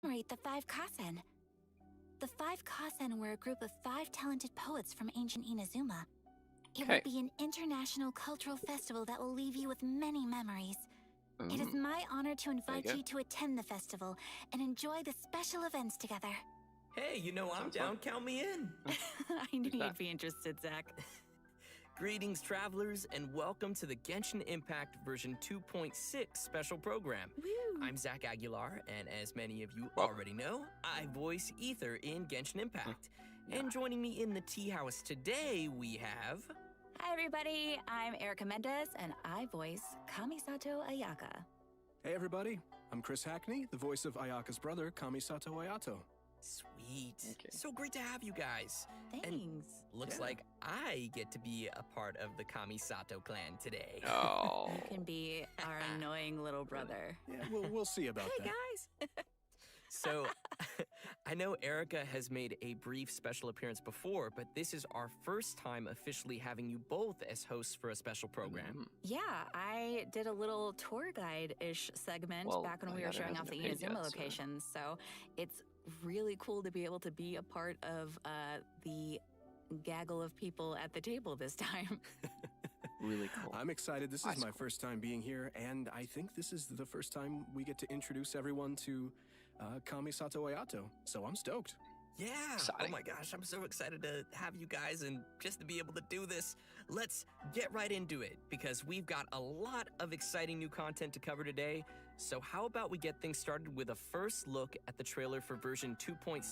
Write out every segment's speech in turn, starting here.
commemorate the 5 Kasen. The 5 Kasen were a group of 5 talented poets from ancient Inazuma. It will be an international cultural festival that will leave you with many memories. It is my honor to invite you to attend the festival and enjoy the special events together. Hey, you know I'm down. Count me in. I knew you'd be interested, Zach. Greetings, travelers, and welcome to the Genshin Impact version 2.6 special program. Woo. I'm Zach Aguilar, and as many of you already know, I voice Ether in Genshin Impact. And joining me in the tea house today, we have... Hi, everybody. I'm Erica Mendez, and I voice Kamisato Ayaka. Hey, everybody. I'm Chris Hackney, the voice of Ayaka's brother, Kamisato Ayato. Sweet. So great to have you guys. Thanks. And looks like I get to be a part of the Kamisato clan today. Oh. You can be our annoying little brother. Yeah, we'll see about that. Hey, guys. So, I know Erica has made a brief special appearance before, but this is our first time officially having you both as hosts for a special program. Yeah, I did a little tour guide-ish segment back when we were showing off the Inazuma locations, so it's really cool to be able to be a part of the gaggle of people at the table this time. Really cool. I'm excited. This is my first time being here, and I think this is the first time we get to introduce everyone to Kamisato Ayato, so I'm stoked. Yeah. Exciting. Oh my gosh, I'm so excited to have you guys and just to be able to do this. Let's get right into it because we've got a lot of exciting new content to cover today. So how about we get things started with a first look at the trailer for version 2.6.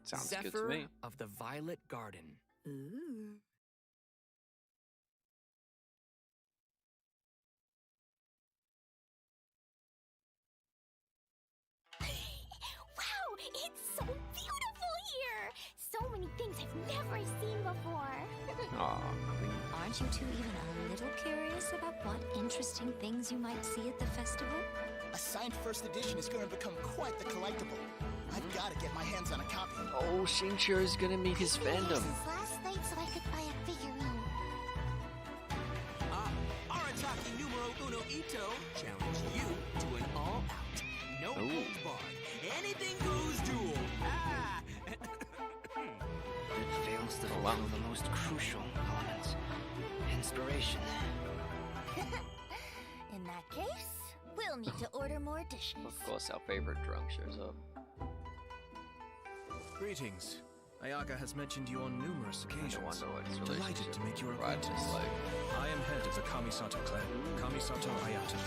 Sounds Zephyr good to me. of the Violet Garden. Ooh. Wow, it's so beautiful here! So many things I've never seen before. Aren't you two even a little curious about what interesting things you might see at the festival? A signed first edition is going to become quite the collectible. I've got to get my hands on a copy. Oh, Xingqiu is gonna meet his fandom. Since last night so I could buy a figurine. Arataki numero uno Ito challenge you to an all-out, no holds barred, anything goes duel. It fails to follow the most crucial elements. Inspiration. In that case, we'll need to order more dishes. Of course, our favorite drunk shows up. Greetings. Ayaka has mentioned you on numerous occasions. I wonder what his Delighted relationship to make your with Raiden is acquaintance. like. I am head of the Kamisato clan, Kamisato Ayato.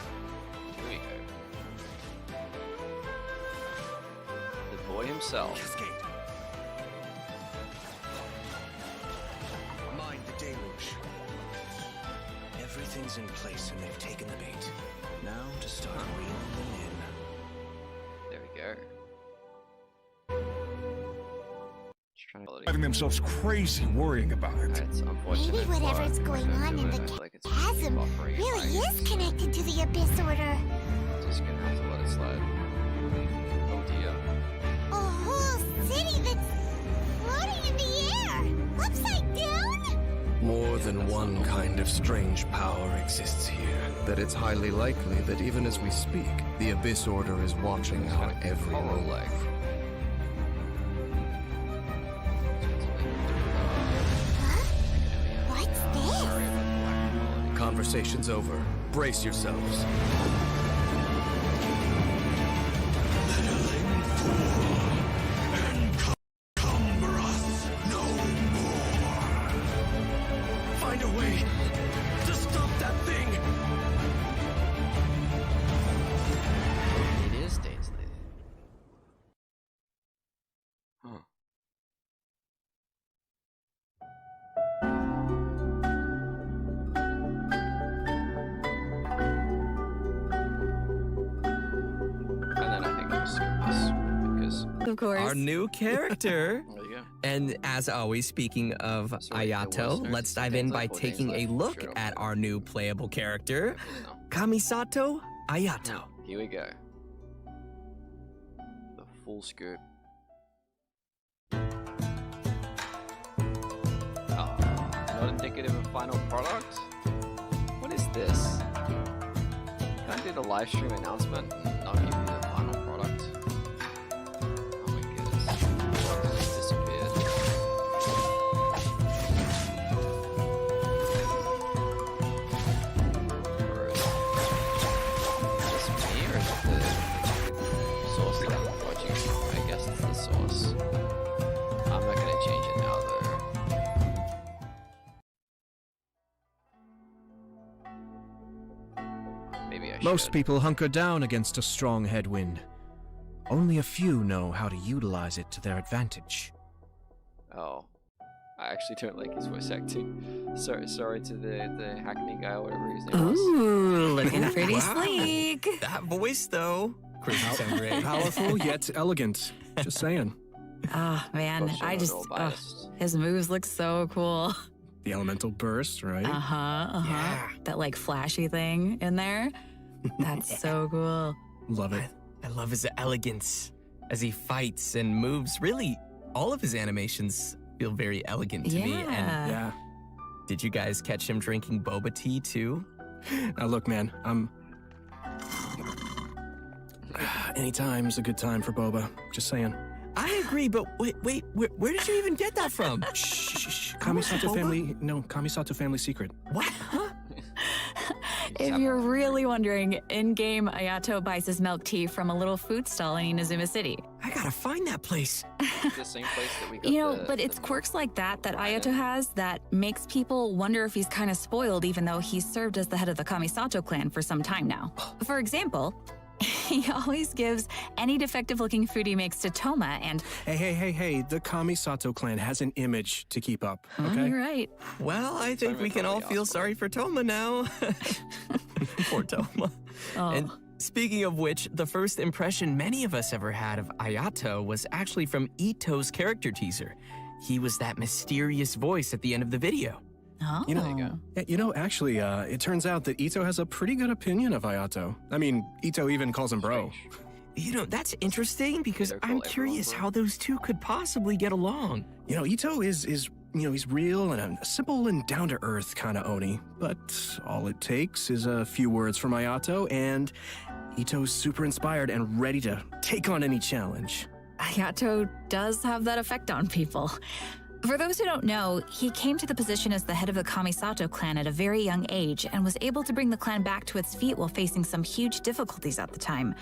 Here we go. The boy himself. Cascade. Mind the deluge. Everything's in place and they've taken the bait. Now to start reeling them in. There we go. Just trying to Driving themselves crazy worrying about it. It's unfortunate. Maybe whatever's but going on in the chasm really is connected to the Abyss Order. Just gonna have to let it slide. Oh dear. A whole city that's floating in the air! Upside down? More than one kind of strange power exists here. That it's highly likely that even as we speak, the Abyss Order is watching our every move. What's this? Conversation's over. Brace yourselves. Find a way to stop that thing! It is Daisley. Huh. And then I think we'll skip this because Of course. Our new character. there you go. And as always, speaking of Ayato, let's dive in by taking a look at our new playable character, Kamisato Ayato. Here we go. The full scoop. Oh, not indicative of final product? What is this? Can I do the live stream announcement and not give you the final product? pretty down with watching. I guess it's the sauce. I'm not gonna change it now though. Maybe I should. Most people hunker down against a strong headwind. Only a few know how to utilize it to their advantage. Oh. I actually don't like his voice acting. Sorry to the Hackney guy or whatever his name was. Ooh, looking pretty Wow. sleek. That voice, though. Crazy sound great. Powerful yet elegant. Just saying. Oh, man. Also I not just. at all Oh, biased. his moves look so cool. The elemental burst, right? Yeah. That, like, flashy thing in there. That's so cool. Love it. I love his elegance as he fights and moves. Really, all of his animations feel very elegant to me. And Yeah. did you guys catch him drinking boba tea too? Now look, man, anytime's a good time for boba. Just saying. I agree, but wait, where did you even get that from? Shh. Kamisato family. No, Kamisato family secret. What? Huh? If you're really wondering, in-game Ayato buys his milk tea from a little food stall in Inazuma City. I gotta find that place. The same place that we got You know, the- but it's the- quirks like that Ayato has that makes people wonder if he's kind of spoiled, even though he's served as the head of the Kamisato clan for some time now. For example, he always gives any defective-looking food he makes to Toma, and Hey. The Kamisato clan has an image to keep up, okay? you're right. Well, I think we can all feel sorry for Toma now. Poor Toma. Oh. And speaking of which, the first impression many of us ever had of Ayato was actually from Ito's character teaser. He was that mysterious voice at the end of the video. Oh. You know, actually, it turns out that Ito has a pretty good opinion of Ayato. I mean, Ito even calls him bro. You know, that's interesting because They're I'm called curious everyone, how those two could possibly get along. You know, Ito is he's real and a simple and down-to-earth kind of Oni. But all it takes is a few words from Ayato, and Ito's super inspired and ready to take on any challenge. Ayato does have that effect on people. For those who don't know, he came to the position as the head of the Kamisato clan at a very young age and was able to bring the clan back to its feet while facing some huge difficulties at the time.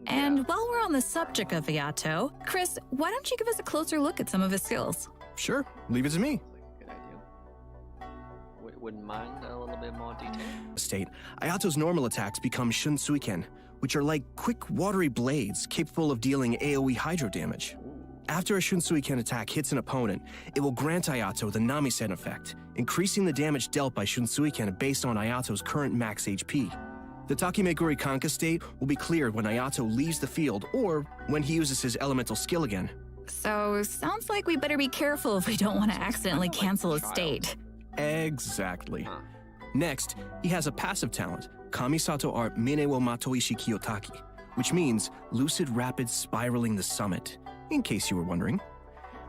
And while we're on the subject of Ayato, Chris, why don't you give us a closer look at some of his skills? Sure, leave it to me. Good idea. Wouldn't mind a little bit more detail. State, Ayato's normal attacks become Shun Suiken, which are like quick, watery blades capable of dealing AoE hydro damage. After a Shun Suiken attack hits an opponent, it will grant Ayato the Namisen effect, increasing the damage dealt by Shun Suiken based on Ayato's current max HP. The Takemeguri Kanka state will be cleared when Ayato leaves the field or when he uses his elemental skill again. So, sounds like we better be careful if we don't want to accidentally cancel his state. Exactly. Next, he has a passive talent, Kamisato Art Mine wo Matoishi Kiyotaki, which means lucid rapid spiraling the summit, in case you were wondering.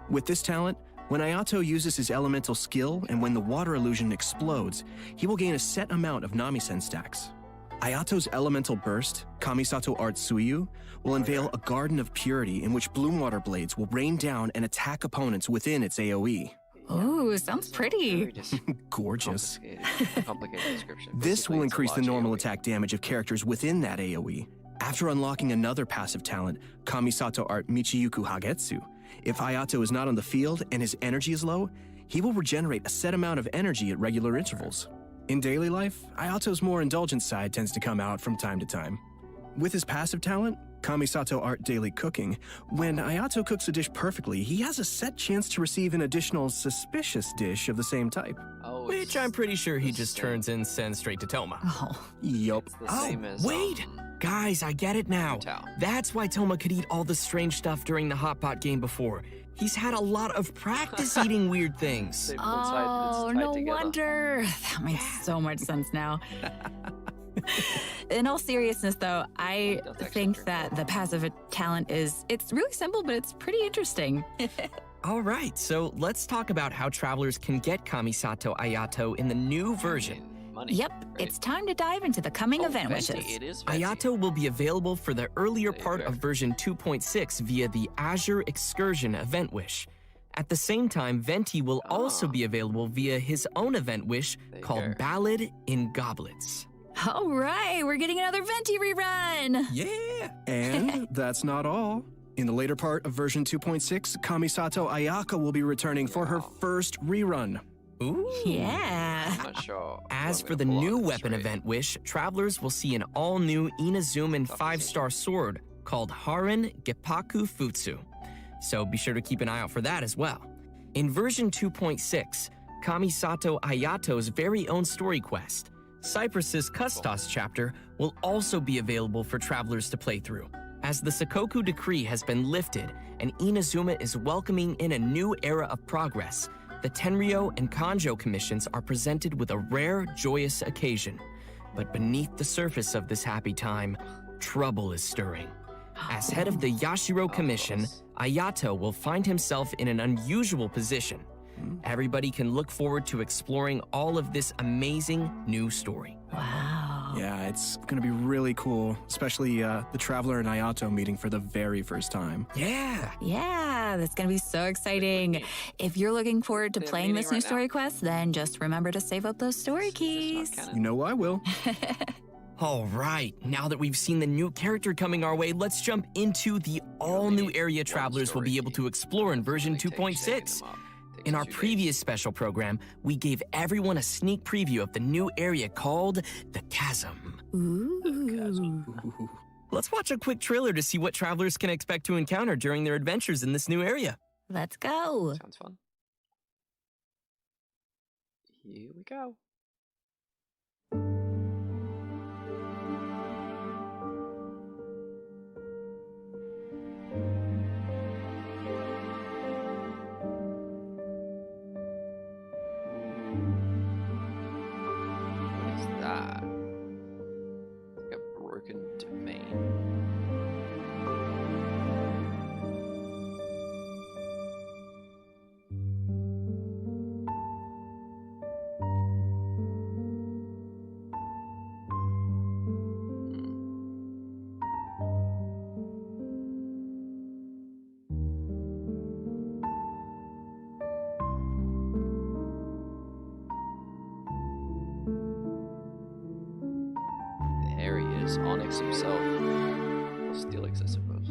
With this talent, when Ayato uses his elemental skill and when the water illusion explodes, he will gain a set amount of Namisen stacks. Ayato's elemental burst, Kamisato Art Suiyu, will unveil a garden of purity in which bloom water blades will rain down and attack opponents within its AoE. Ooh, sounds pretty. Gorgeous. Complicated description. This will Basically, it's a increase the large normal AoE. attack damage of characters within that AoE. After unlocking another passive talent, Kamisato Art Michiyuku Hagetsu, if Ayato is not on the field and his energy is low, he will regenerate a set amount of energy at regular intervals. In daily life, Ayato's more indulgent side tends to come out from time to time. With his passive talent, Kamisato Art Daily Cooking, when Ayato cooks a dish perfectly, he has a set chance to receive an additional suspicious dish of the same type. Oh, Which I'm pretty sure he just turns incense straight to Toma. Oh. Yup. It's the same as, wait! Guys, I get it now. Tao. That's why Toma could eat all the strange stuff during the Hotpot game before. He's had a lot of practice eating weird things. They've been Oh, tied no together. wonder. That makes so much sense now. In all seriousness, though, I That's actually think true. that the passive talent it's really simple, but it's pretty interesting. All right, so let's talk about how travelers can get Kamisato Ayato in the new version. Money, Yep, right? it's time to dive into the coming event Venti, wishes. It is Venti. Ayato will be available for the earlier There you part go. of version 2.6 via the Azure Excursion event wish. At the same time, Venti will also Ah. be available via his own event wish There you called go. Ballad in Goblets. All right, we're getting another Venti rerun. Yeah! And that's not all. In the later part of version 2.6, Kamisato Ayaka will be returning for her first rerun. Ooh. Yeah. I'm not sure. As for the new weapon event wish, travelers will see an all-new Inazuman 5-star sword called Haran Geppaku Futsu. So be sure to keep an eye out for that as well. In version 2.6, Kamisato Ayato's very own story quest, Cypress's Custos chapter, will also be available for travelers to play through. As the Sakoku decree has been lifted and Inazuma is welcoming in a new era of progress, the Tenryo and Kanjo commissions are presented with a rare, joyous occasion. But beneath the surface of this happy time, trouble is stirring. As head of the Yashiro Commission, Ayato will find himself in an unusual position. Everybody can look forward to exploring all of this amazing new story. Wow. Yeah, it's going to be really cool, especially the Traveler and Ayato meeting for the very first time. Yeah. Yeah, that's going to be so exciting. If you're looking forward to They're playing this meeting new right now. story quest, then just remember to save up those story keys. You know I will. All right, now that we've seen the new character coming our way, let's jump into the all-new area travelers will be able to explore in version 2.6. In our previous special program, we gave everyone a sneak preview of the new area called the Chasm. Ooh. Let's watch a quick trailer to see what travelers can expect to encounter during their adventures in this new area. Let's go. Sounds fun. Here we go. What is that? Like a broken domain. There he is, Onyx himself. Or Steelix, I suppose.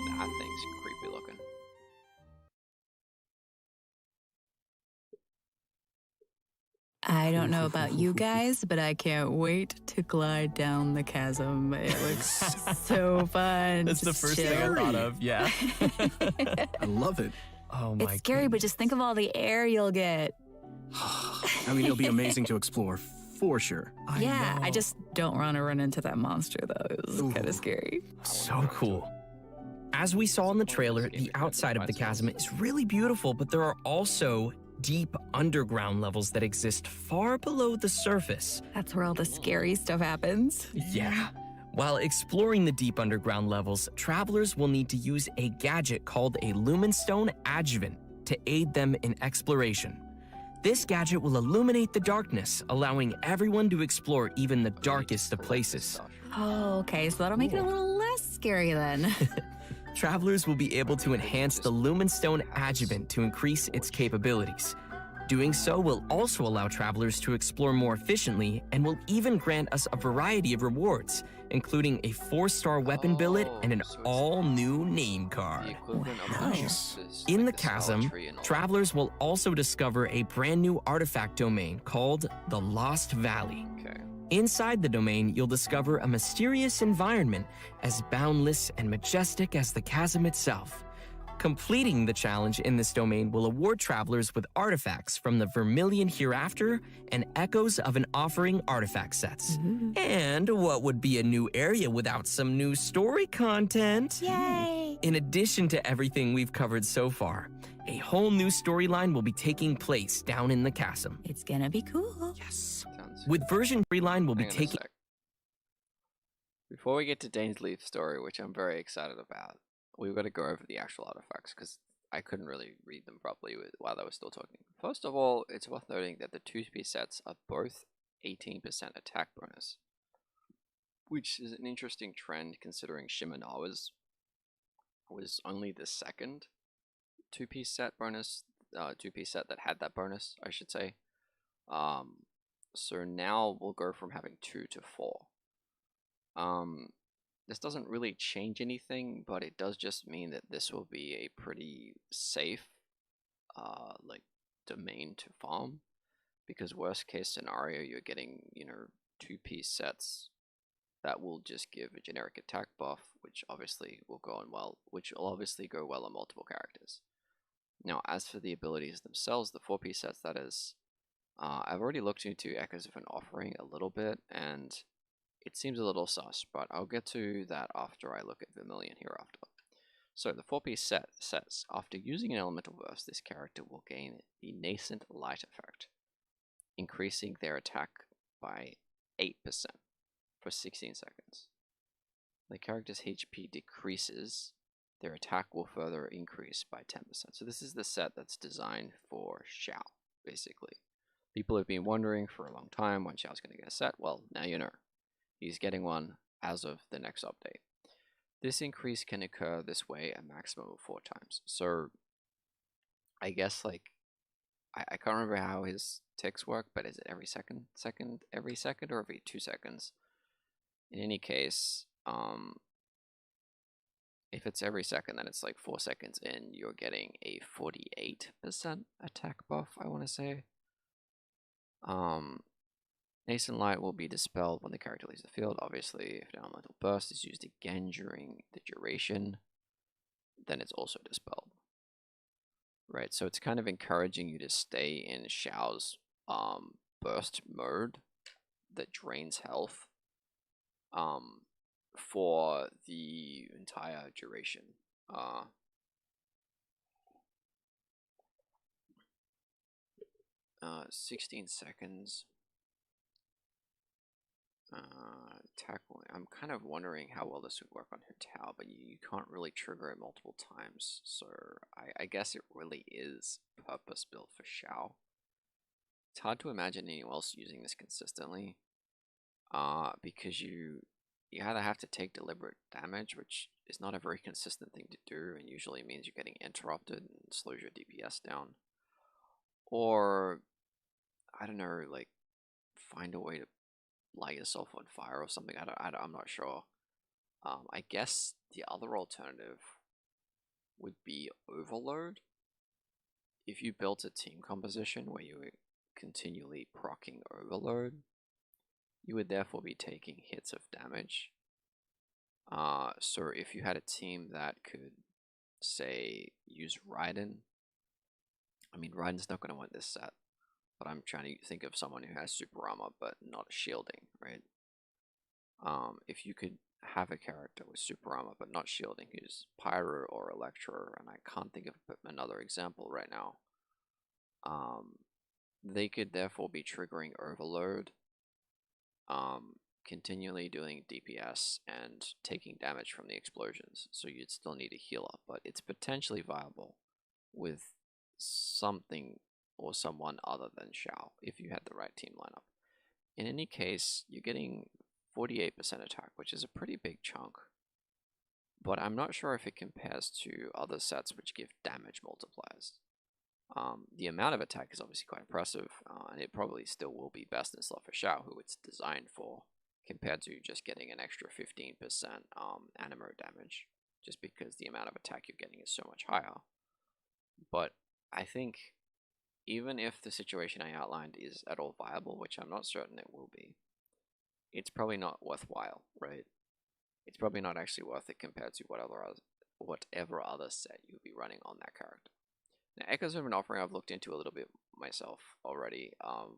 That thing's creepy looking. I don't know about you guys, but I can't wait to glide down the chasm. It looks so fun. That's the Just first thing chill. I thought of, yeah. I love it. Oh my It's scary, but just think of all the air you'll get. I mean, it'll be amazing to explore, for sure. Yeah, I just don't want to run into that monster, though. It was kind of scary. So cool. As we saw in the trailer, the outside of the chasm is really beautiful, but there are also deep underground levels that exist far below the surface. That's where all the scary stuff happens. Yeah. While exploring the deep underground levels, travelers will need to use a gadget called a Lumenstone Adjuvant to aid them in exploration. This gadget will illuminate the darkness, allowing everyone to explore even the darkest of places. Oh, okay, so that'll make it a little less scary then. Travelers will be able to enhance the Lumenstone Adjuvant to increase its capabilities. Doing so will also allow travelers to explore more efficiently and will even grant us a variety of rewards, including a 4-star weapon billet and an all-new name card. In the chasm, travelers will also discover a brand new artifact domain called the Lost Valley. Inside the domain, you'll discover a mysterious environment as boundless and majestic as the chasm itself. Completing the challenge in this domain will award travelers with artifacts from the Vermilion Hereafter and Echoes of an Offering artifact sets. And what would be a new area without some new story content? Yay! In addition to everything we've covered so far, a whole new storyline will be taking place down in the chasm. It's gonna be cool. Yes. With version 3 line will be Hang on a taking... sec. Before we get to Dane's Leaf story, which I'm very excited about, we've got to go over the actual artifacts because I couldn't really read them properly while they were still talking. First of all, it's worth noting that the 2-piece sets are both 18% attack bonus, which is an interesting trend considering Shimenawa's was only the second 2-piece set bonus. 2-piece set that had that bonus, I should say. So now we'll go from having 2 to 4. This doesn't really change anything, but it does just mean that this will be a pretty safe like domain to farm, because worst case scenario, you're getting 2-piece sets that will just give a generic attack buff, which obviously will go well on multiple characters. Now, as for the abilities themselves, the 4-piece sets, that is, I've already looked into Echoes of an Offering a little bit, and it seems a little sus, but I'll get to that after I look at Vermilion hereafter. So the 4-piece set says, after using an elemental burst, this character will gain the Nascent Light effect, increasing their attack by 8% for 16 seconds. The character's HP decreases, their attack will further increase by 10%. So this is the set that's designed for Xiao, basically. People have been wondering for a long time when Xiao's going to get a set. Well, now you know. He's getting one as of the next update. This increase can occur this way a maximum of 4 times. So I guess like I can't remember how his ticks work, but is it every second, or every 2 seconds? In any case, if it's every second, then it's like 4 seconds in, you're getting a 48% attack buff, I want to say. Nascent Light will be dispelled when the character leaves the field. Obviously, if an elemental burst is used again during the duration, then it's also dispelled. Right, so it's kind of encouraging you to stay in Xiao's burst mode that drains health for the entire duration. 16 seconds. Tackling. I'm kind of wondering how well this would work on Hu Tao, but you can't really trigger it multiple times, so I guess it really is purpose built for Xiao. It's hard to imagine anyone else using this consistently, because you either have to take deliberate damage, which is not a very consistent thing to do, and usually means you're getting interrupted and slows your DPS down, or I don't know, like find a way to light yourself on fire or something. I'm not sure. I guess the other alternative would be Overload. If you built a team composition where you were continually proccing Overload, you would therefore be taking hits of damage. So if you had a team that could, say, use Raiden, I mean, Raiden's not going to want this set, but I'm trying to think of someone who has super armor but not shielding, right? If you could have a character with super armor but not shielding, who's Pyro or Electro, and I can't think of another example right now, they could therefore be triggering Overload, continually doing DPS and taking damage from the explosions, so you'd still need a healer, but it's potentially viable with something or someone other than Xiao if you had the right team lineup. In any case, you're getting 48% attack, which is a pretty big chunk, but I'm not sure if it compares to other sets which give damage multipliers. The amount of attack is obviously quite impressive, and it probably still will be best in slot for Xiao, who it's designed for, compared to just getting an extra 15% Animo damage, just because the amount of attack you're getting is so much higher. But I think even if the situation I outlined is at all viable, which I'm not certain it will be, it's probably not worthwhile, right? It's probably not actually worth it compared to whatever other set you'll be running on that character. Now, Echoes of an Offering I've looked into a little bit myself already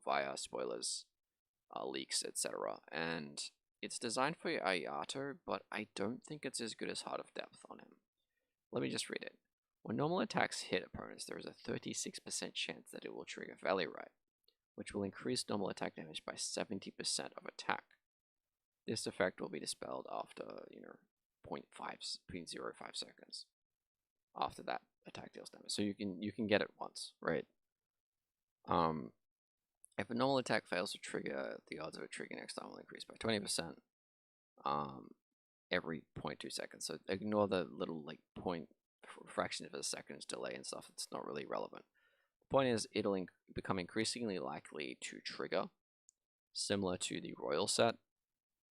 via spoilers, leaks, etc. And it's designed for Ayato, but I don't think it's as good as Heart of Depth on him. Let me just read it. When normal attacks hit opponents, there is a 36% chance that it will trigger Valley Rite, which will increase normal attack damage by 70% of attack. This effect will be dispelled after, 0.05 seconds after that attack deals damage. So you can get it once, right? If a normal attack fails to trigger, the odds of it triggering next time will increase by 20% every 0.2 seconds. So ignore the little fraction of a second's delay and stuff. It's not really relevant. The point is, it'll become increasingly likely to trigger, similar to the Royal set,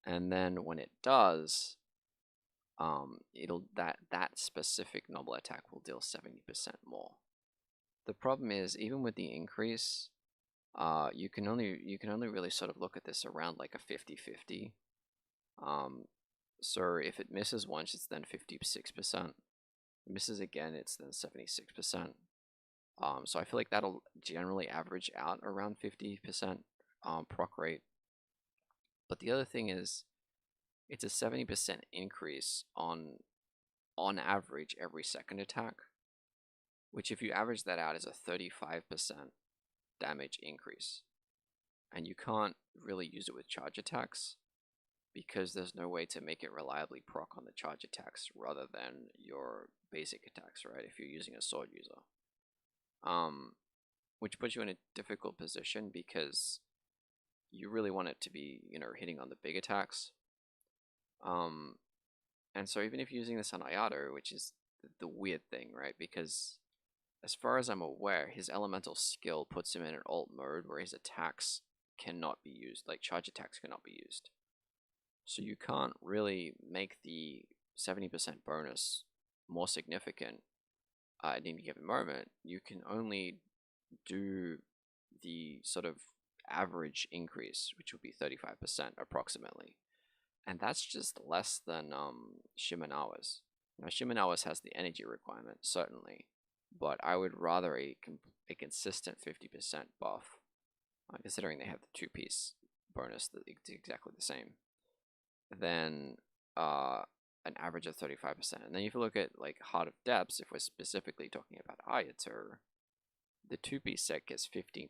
and then when it does, that specific normal attack will deal 70% more. The problem is, even with the increase, you can only really sort of look at this around like a 50-50. So if it misses once, it's then 56%. Misses again, it's then 76%. So I feel like that'll generally average out around 50% proc rate. But the other thing is, it's a 70% increase on average every second attack, which if you average that out is a 35% damage increase. And you can't really use it with charge attacks because there's no way to make it reliably proc on the charge attacks rather than your basic attacks, right, if you're using a sword user. Which puts you in a difficult position because you really want it to be, hitting on the big attacks. And so even if you're using this on Ayato, which is the weird thing, right, because as far as I'm aware, his elemental skill puts him in an alt mode where his attacks cannot be used, like charge attacks cannot be used. So you can't really make the 70% bonus more significant at any given moment. You can only do the sort of average increase, which would be 35% approximately. And that's just less than Shimenawa's. Now, Shimenawa's has the energy requirement, certainly, but I would rather a consistent 50% buff, considering they have the 2-piece bonus that's exactly the same, than an average of 35%. And then if you look at like Heart of Depths, if we're specifically talking about Ayato, the 2-piece set gets 15%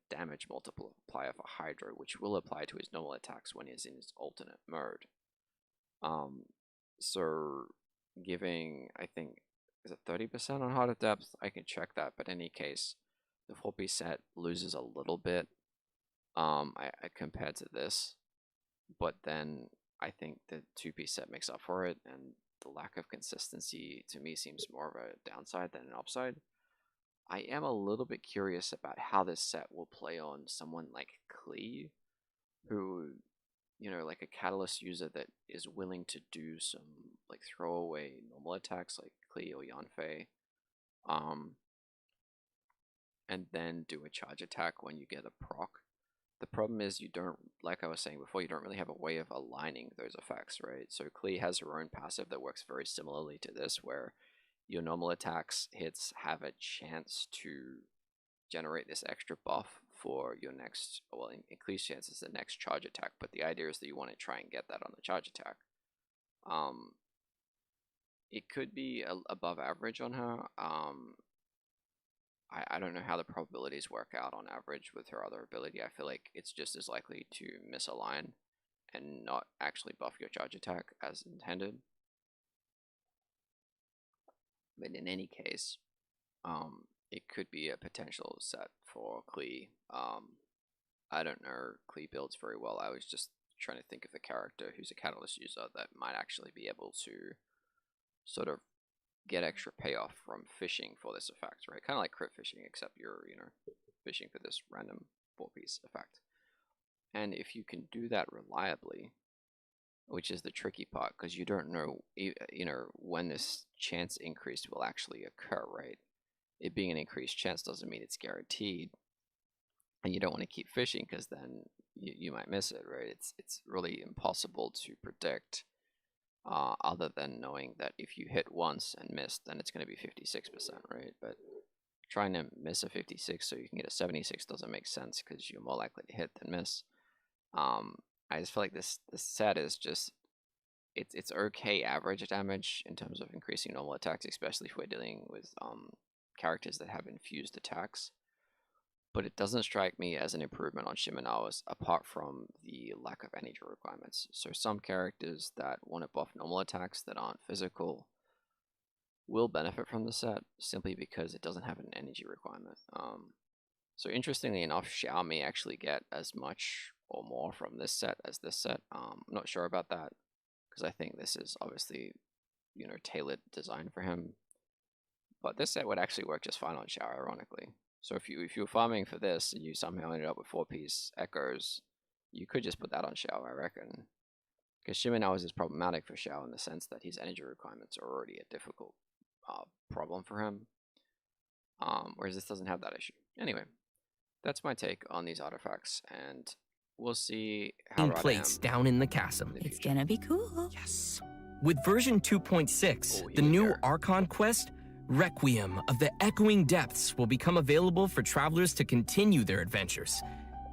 damage multiplier for Hydro, which will apply to his normal attacks when he's in his alternate mode. So giving, I think, is it 30% on Heart of Depth? I can check that, but in any case, the 4-piece set loses a little bit compared to this, but then I think the 2-piece set makes up for it, and the lack of consistency to me seems more of a downside than an upside. I am a little bit curious about how this set will play on someone like Klee, who, like a Catalyst user that is willing to do some like throwaway normal attacks like Klee or Yanfei, and then do a charge attack when you get a proc. The problem is you don't, like I was saying before, you don't really have a way of aligning those effects, right? So Klee has her own passive that works very similarly to this, where your normal attacks hits have a chance to generate this extra buff for your next, well, in Klee's chance it's the next charge attack, but the idea is that you want to try and get that on the charge attack. It could be above average on her. I don't know how the probabilities work out on average with her other ability. I feel like it's just as likely to misalign and not actually buff your charge attack as intended. But in any case, it could be a potential set for Klee. I don't know Klee builds very well. I was just trying to think of a character who's a Catalyst user that might actually be able to sort of get extra payoff from fishing for this effect, right? Kind of like crit fishing, except you're, fishing for this random 4-piece effect. And if you can do that reliably, which is the tricky part, because you don't know, when this chance increase will actually occur, right? It being an increased chance doesn't mean it's guaranteed, and you don't want to keep fishing because then you might miss it, right? It's really impossible to predict, other than knowing that if you hit once and miss, then it's going to be 56%, right? But trying to miss a 56 so you can get a 76 doesn't make sense because you're more likely to hit than miss. I just feel like this set is just, it's okay average damage in terms of increasing normal attacks, especially if we're dealing with characters that have infused attacks. But it doesn't strike me as an improvement on Shimenawa's apart from the lack of energy requirements. So some characters that want to buff normal attacks that aren't physical will benefit from the set simply because it doesn't have an energy requirement. So interestingly enough, Xiao may actually get as much or more from this set as this set. I'm not sure about that because I think this is obviously, tailored design for him. But this set would actually work just fine on Xiao, ironically. So if you're farming for this and you somehow ended up with 4-piece echoes, you could just put that on Xiao, I reckon. Because Shimenawa is problematic for Xiao in the sense that his energy requirements are already a difficult problem for him. Whereas this doesn't have that issue. Anyway, that's my take on these artifacts, and we'll see how In place down in the chasm. It's gonna be cool. Yes. With version 2.6, the new Archon quest, Requiem of the Echoing Depths, will become available for travelers to continue their adventures.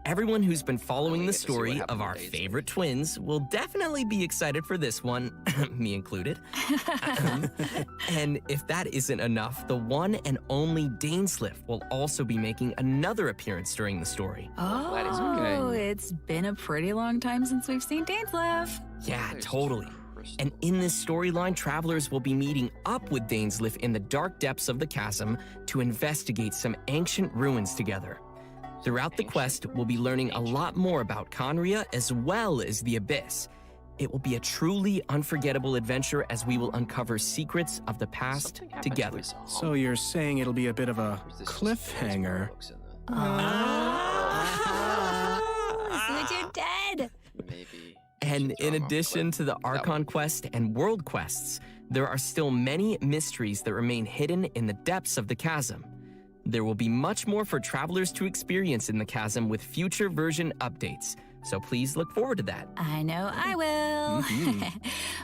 Everyone who's been following the story of our favorite twins will definitely be excited for this one, me included. And if that isn't enough, the one and only Dainsliff will also be making another appearance during the story. Oh, it's been a pretty long time since we've seen Dainsliff. Yeah, totally. And in this storyline, travelers will be meeting up with Dainsliff in the dark depths of the chasm to investigate some ancient ruins together. Throughout the quest, we'll be learning a lot more about Khaenri'ah as well as the Abyss. It will be a truly unforgettable adventure as we will uncover secrets of the past together. So you're saying it'll be a bit of a cliffhanger? So you're dead. Maybe. And in addition to the Archon quest and world quests, there are still many mysteries that remain hidden in the depths of the chasm. There will be much more for travelers to experience in the chasm with future version updates, so please look forward to that. I know I will.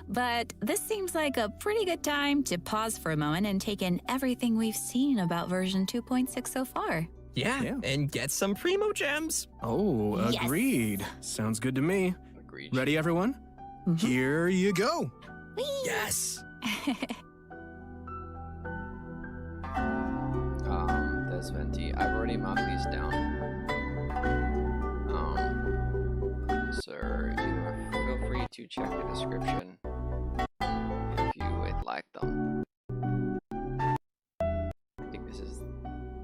But this seems like a pretty good time to pause for a moment and take in everything we've seen about version 2.6 so far. Yeah, and get some Primo Gems. Oh, Yes. agreed. Sounds good to me. Agreed. Ready, everyone? Here you go. Yes. There's Venti. I've already marked these down. So you feel free to check the description if you would like them. I think this is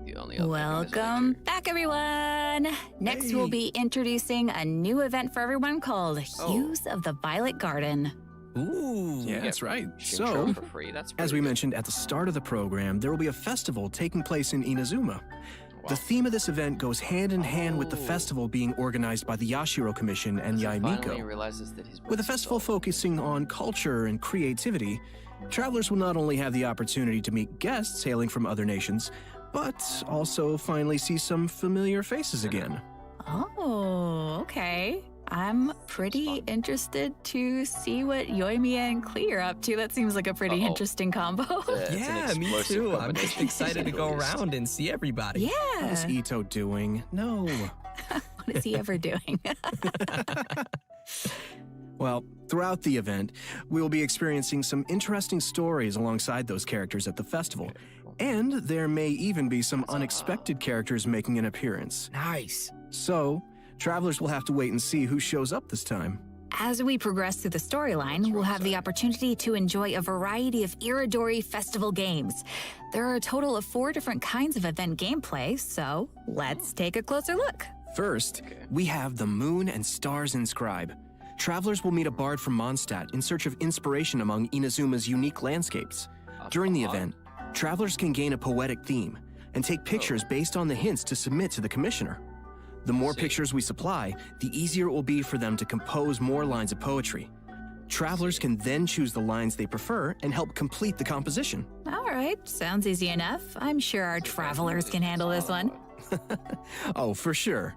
the only other Welcome back, everyone. Next, we'll be introducing a new event for everyone called Hues of the Violet Garden. Ooh. Yeah, that's right. Intro So, for free. That's as we mentioned at the start of the program, there will be a festival taking place in Inazuma. The theme of this event goes hand in hand with the festival being organized by the Yashiro Commission and Yae finally Miko. realizes that his With the festival focusing on culture and creativity, travelers will not only have the opportunity to meet guests hailing from other nations, but also finally see some familiar faces again. Oh, okay. I'm pretty interested to see what Yoimiya and Klee are up to. That seems like a pretty interesting combo. Yeah, me too. I'm just excited to go around and see everybody. Yeah. What is Ito doing? No. What is he ever doing? Well, throughout the event, we will be experiencing some interesting stories alongside those characters at the festival. And there may even be some unexpected characters making an appearance. Nice. So, travelers will have to wait and see who shows up this time. As we progress through the storyline, we'll have the opportunity to enjoy a variety of Iridori festival games. There are a total of 4 different kinds of event gameplay, so let's take a closer look. First, we have the Moon and Stars Inscribe. Travelers will meet a bard from Mondstadt in search of inspiration among Inazuma's unique landscapes. During the event, travelers can gain a poetic theme and take pictures based on the hints to submit to the commissioner. The more pictures we supply, the easier it will be for them to compose more lines of poetry. Travelers can then choose the lines they prefer and help complete the composition. All right, sounds easy enough. I'm sure our travelers can handle this one. Oh, for sure.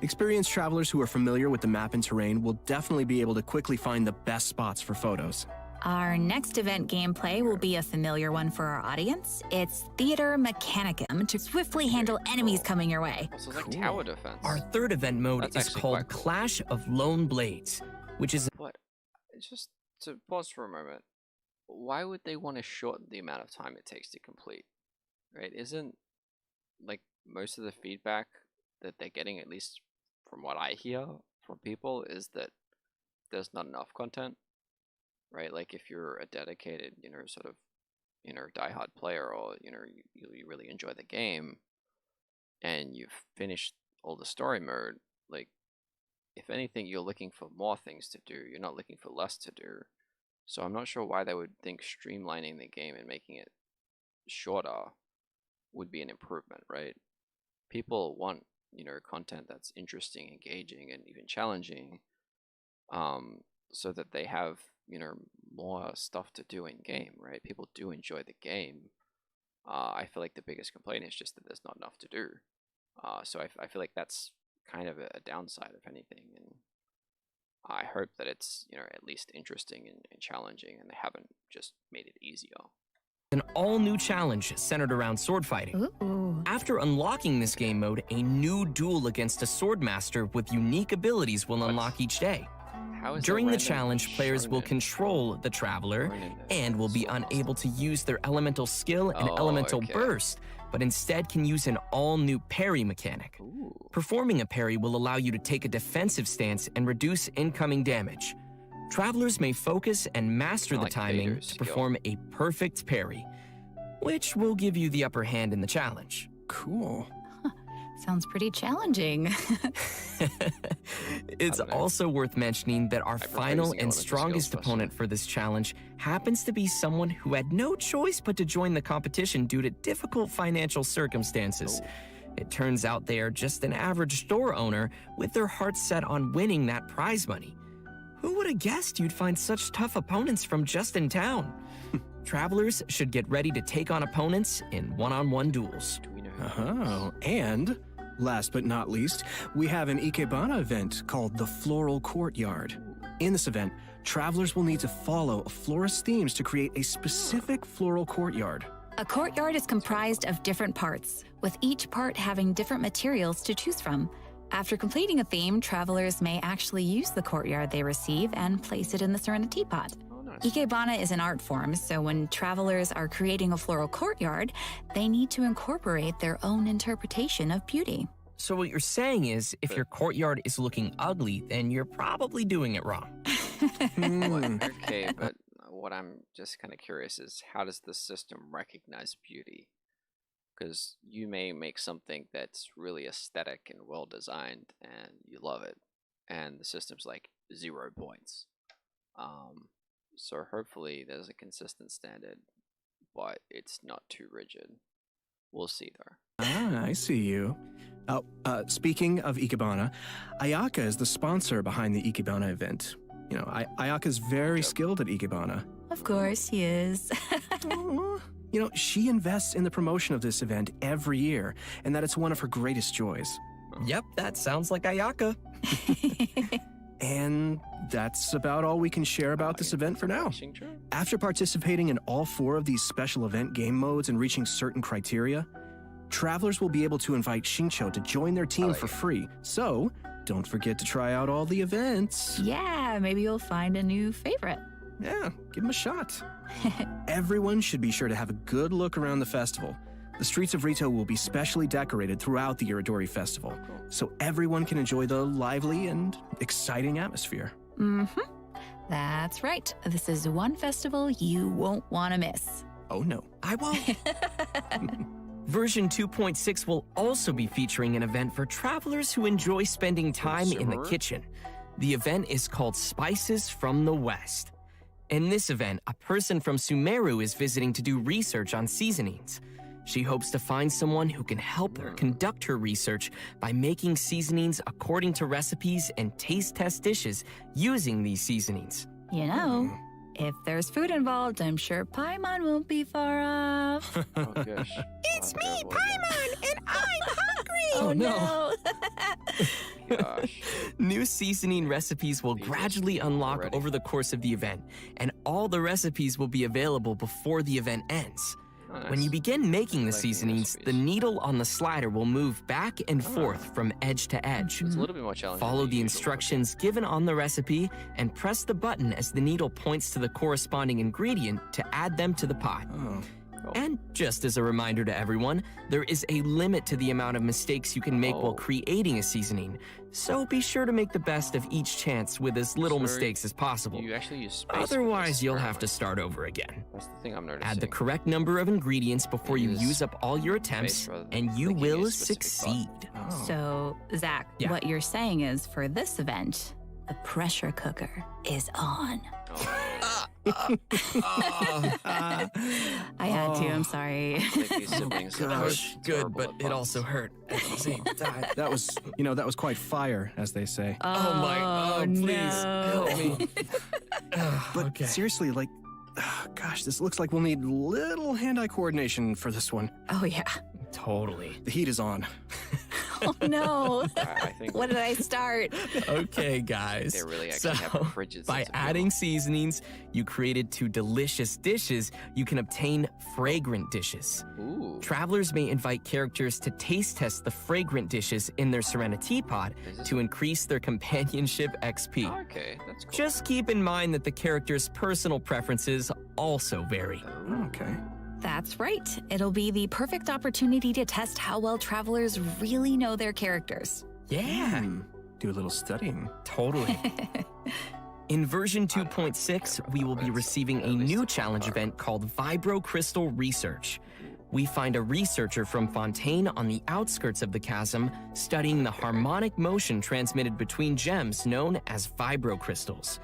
Experienced travelers who are familiar with the map and terrain will definitely be able to quickly find the best spots for photos. Our next event gameplay will be a familiar one for our audience. It's Theater Mechanicum to swiftly handle enemies coming your way. So it's like tower defense. Our third event mode That's is actually called quite cool. Clash of Lone Blades, which is What? Just to pause for a moment. Why would they want to shorten the amount of time it takes to complete? Right? Isn't like most of the feedback that they're getting, at least from what I hear from people, is that there's not enough content. Right? Like if you're a dedicated, sort of, diehard player, or you really enjoy the game, and you've finished all the story mode, like if anything, you're looking for more things to do. You're not looking for less to do. So I'm not sure why they would think streamlining the game and making it shorter would be an improvement, right? people want, content that's interesting, engaging, and even challenging, so that they have, more stuff to do in game, right? People do enjoy the game. I feel like the biggest complaint is just that there's not enough to do. So I feel like that's kind of a downside, if anything. And I hope that it's, at least interesting and challenging, and they haven't just made it easier. An all-new challenge centered around sword fighting. Ooh. After unlocking this game mode, a new duel against a sword master with unique abilities will unlock each day. How is During the random challenge, players will shonen control the traveler in this and will be sword master? unable to use their elemental skill and Oh, elemental okay. burst, but instead can use an all-new parry mechanic. Ooh. Performing a parry will allow you to take a defensive stance and reduce incoming damage. Travelers may focus and master Kinda the like timing Vader's to skill. perform a perfect parry, which will give you the upper hand in the challenge. Cool. Sounds pretty challenging. It's don't know. also worth mentioning that our prefer final using and elemental strongest skills opponent for this challenge happens to be someone who had no choice but to join the competition due to difficult financial circumstances. Oh. It turns out they are just an average store owner with their hearts set on winning that prize money. Who would have guessed you'd find such tough opponents from just in town? Travelers should get ready to take on opponents in one-on-one duels. Do we know who that is? Oh, and last but not least, we have an Ikebana event called the Floral Courtyard. In this event, travelers will need to follow a florist's themes to create a specific floral courtyard. A courtyard is comprised of different parts, with each part having different materials to choose from. After completing a theme, travelers may actually use the courtyard they receive and place it in the Serenity Pot. Oh, nice. Ikebana is an art form, so when travelers are creating a floral courtyard, they need to incorporate their own interpretation of beauty. So what you're saying is, if But- your courtyard is looking ugly, then you're probably doing it wrong. Hmm. Okay, but what I'm just kind of curious is, how does the system recognize beauty? Because you may make something that's really aesthetic and well designed, and you love it, and the system's like 0 points. So hopefully there's a consistent standard, but it's not too rigid. We'll see though. Ah, I see you. Oh, speaking of Ikebana, Ayaka is the sponsor behind the Ikebana event. Ayaka's very skilled at Ikebana. Of course he is. She invests in the promotion of this event every year, and that it's one of her greatest joys. Yep, that sounds like Ayaka. And that's about all we can share about this event for now. After participating in all 4 of these special event game modes and reaching certain criteria, travelers will be able to invite Xingqiu to join their team for free. So, don't forget to try out all the events. Yeah, maybe you'll find a new favorite. Yeah, give them a shot. Everyone should be sure to have a good look around the festival. The streets of Rito will be specially decorated throughout the Iridori Festival, so everyone can enjoy the lively and exciting atmosphere. Mm-hmm. That's right. This is one festival you won't want to miss. Oh no. I won't. Version 2.6 will also be featuring an event for travelers who enjoy spending time in the kitchen. The event is called Spices from the West. In this event, a person from Sumeru is visiting to do research on seasonings. She hopes to find someone who can help her conduct her research by making seasonings according to recipes and taste test dishes using these seasonings. You know, if there's food involved, I'm sure Paimon won't be far off. Oh gosh. It's me, Paimon, and I'm hungry! Oh, no. Gosh. New seasoning recipes will gradually unlock over the course of the event, and all the recipes will be available before the event ends. Oh, When you nice. begin making the Collecting seasonings, the recipes. needle on the slider will move back and forth from edge to edge. It's a little bit more challenging. Follow than the usual, instructions given on the recipe and press the button as the needle points to the corresponding ingredient to add them to the pot. Oh. And just as a reminder to everyone, there is a limit to the amount of mistakes you can make while creating a seasoning. So be sure to make the best of each chance with as little So mistakes as possible. You actually use space. for Otherwise, this, you'll have apparently. to start over again. That's the thing I'm noticing. Add the correct number of ingredients before you Use use up all your attempts, rather than and you clicking a will specific succeed. Oh. So, Zach, Yeah. what you're saying is for this event, the pressure cooker is on. Oh. I had to, I'm sorry. I think these siblings are That was both good, terrible but at it puns. also hurt at the same time. That was, that was quite fire, as they say. Oh, please no. help me. But Okay. seriously, like, gosh, this looks like we'll need little hand-eye coordination for this one. Oh, yeah. Totally. The heat is on. Oh, no. I think What did I start? Okay, guys. they really so, actually have a frigid by sense of adding humor. seasonings, you created 2 delicious dishes. You can obtain fragrant dishes. Ooh. Travelers may invite characters to taste test the fragrant dishes in their Serenity Pod Is this- to increase their companionship XP. Okay, that's cool. Just keep in mind that the character's personal preferences also vary. Okay. That's right. It'll be the perfect opportunity to test how well travelers really know their characters. Yeah, Do a little studying. totally. In version 2.6, we will be receiving a new challenge event called Vibro Crystal Research. We find a researcher from Fontaine on the outskirts of the chasm studying the harmonic motion transmitted between gems known as vibro crystals.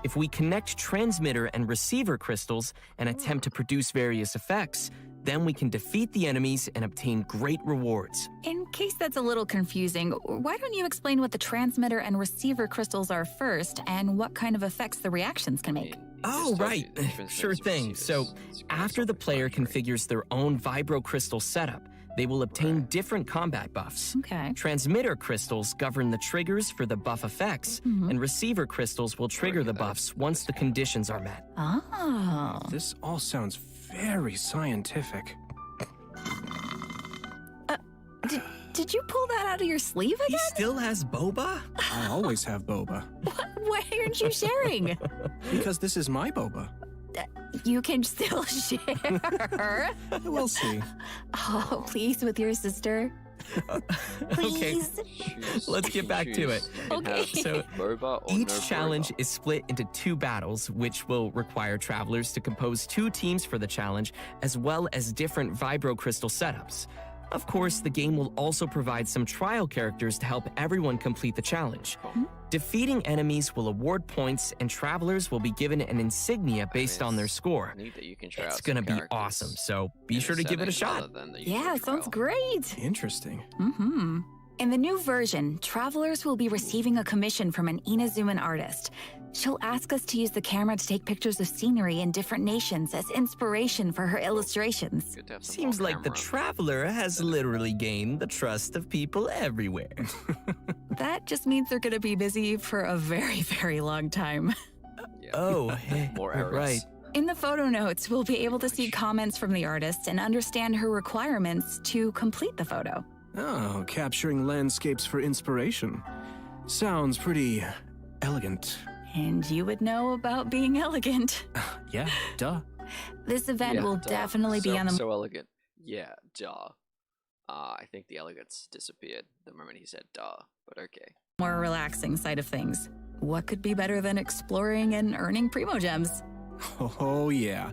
If we connect transmitter and receiver crystals and attempt to produce various effects, then we can defeat the enemies and obtain great rewards. In case that's a little confusing, why don't you explain what the transmitter and receiver crystals are first and what kind of effects the reactions can make? Oh, right. Sure thing. So, after the player configures their own vibro crystal setup, they will obtain different combat buffs. Okay. Transmitter crystals govern the triggers for the buff effects, and receiver crystals will trigger the buffs once the conditions are met. Oh. This all sounds very scientific. Did you pull that out of your sleeve He again? still has boba? I always have boba. Why aren't you sharing? Because this is my boba. You can still share. We'll see. Oh, please, with your sister. Okay, Please. let's get back to it. Okay. So, Boba or each no challenge boba? is split into 2 battles, which will require travelers to compose 2 teams for the challenge, as well as different vibro crystal setups. Of course, the game will also provide some trial characters to help everyone complete the challenge. Defeating enemies will award points, and travelers will be given an insignia based on their score. Neat that you can try It's out gonna some be characters awesome, so be in sure to give it a setting shot. other than the usual Yeah, sounds trial. great. Interesting. Mm-hmm. In the new version, travelers will be receiving a commission from an Inazuman artist. She'll ask us to use the camera to take pictures of scenery in different nations as inspiration for her illustrations. Good to have some Seems more like the camera. traveler has literally gained the trust of people everywhere. That just means they're going to be busy for a very, very long time. Yeah. Oh, More errors. right. In the photo notes, we'll be able to see comments from the artist and understand her requirements to complete the photo. Oh, capturing landscapes for inspiration. Sounds pretty elegant. And you would know about being elegant. Yeah, duh. This event Yeah, will duh. definitely be So- on the So elegant. Yeah, duh. I think the elegance disappeared the moment he said duh, but okay. more relaxing side of things. What could be better than exploring and earning Primo Gems? Oh, yeah.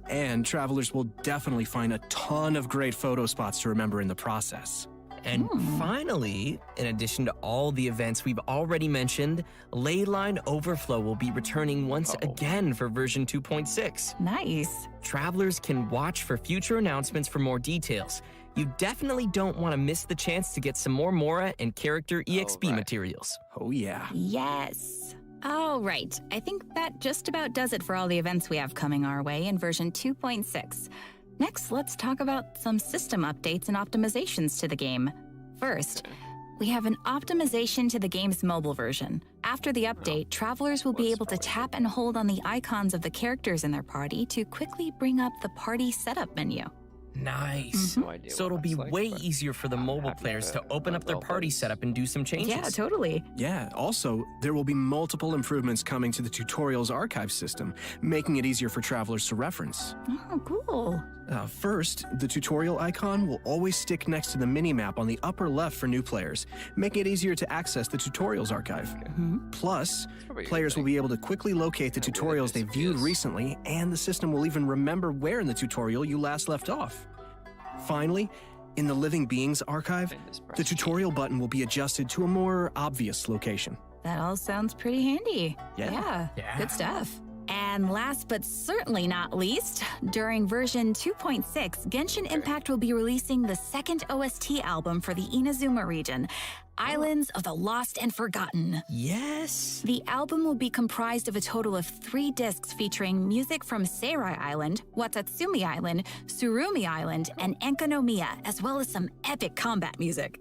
And travelers will definitely find a ton of great photo spots to remember in the process. And finally, in addition to all the events we've already mentioned, Leyline Overflow will be returning once again for version 2.6. Nice. Travelers can watch for future announcements for more details. You definitely don't want to miss the chance to get some more Mora and character EXP materials. Oh, yeah. Yes. All right. I think that just about does it for all the events we have coming our way in version 2.6. Next, let's talk about some system updates and optimizations to the game. First, we have an optimization to the game's mobile version. After the update, travelers will be able to tap and hold on the icons of the characters in their party to quickly bring up the party setup menu. Nice. No idea So what it'll be that's like, way but easier for the mobile happy players to to open up their develop party those. setup and do some changes. Yeah, totally. Yeah, also, there will be multiple improvements coming to the tutorials archive system, making it easier for travelers to reference. Oh, cool. First, the tutorial icon will always stick next to the minimap on the upper left for new players, making it easier to access the tutorials archive. Plus, probably a good players will thing. be able to quickly locate the tutorials they viewed recently, and the system will even remember where in the tutorial you last left off. Finally, in the Living Beings archive, the tutorial button will be adjusted to a more obvious location. That all sounds pretty handy. Yeah. Good stuff. And last but certainly not least, during version 2.6, Genshin Impact will be releasing the second OST album for the Inazuma region, Islands of the Lost and Forgotten. Yes! The album will be comprised of a total of 3 discs featuring music from Seirai Island, Watatsumi Island, Tsurumi Island, and Enkanomiya, as well as some epic combat music.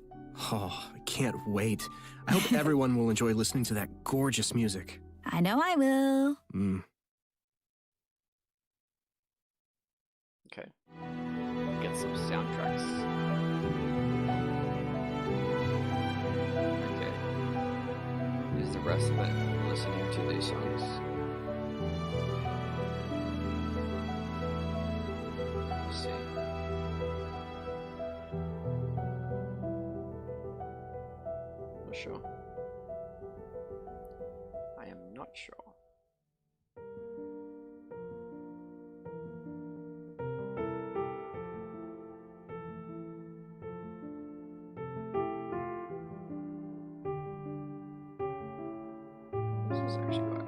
Oh, I can't wait. I hope everyone will enjoy listening to that gorgeous music. I know I will. Okay. Get some soundtracks. Okay. Is the rest of it listening to these songs? Let's see. Not sure. I am not sure. This is actually quite